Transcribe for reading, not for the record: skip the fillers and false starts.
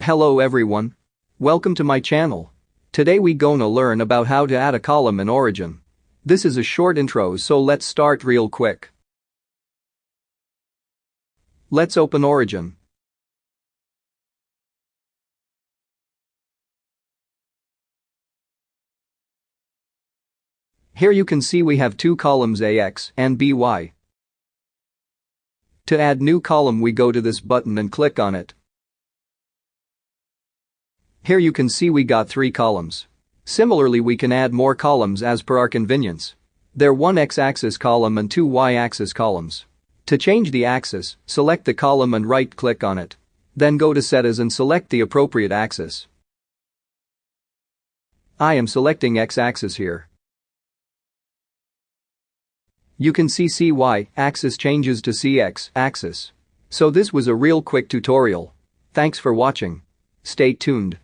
Hello everyone. Welcome to my channel. Today we gonna learn about how to add a column in Origin. This is a short intro, so let's start real quick. Let's open Origin. Here you can see we have two columns AX and BY. To add new column we go to this button and click on it. Here you can see we got 3 columns. Similarly, we can add more columns as per our convenience. There are 1 x-axis column and 2 y-axis columns. To change the axis, select the column and right-click on it. Then go to Settings and select the appropriate axis. I am selecting x-axis here. You can see CY axis changes to CX axis. So this was a real quick tutorial. Thanks for watching. Stay tuned.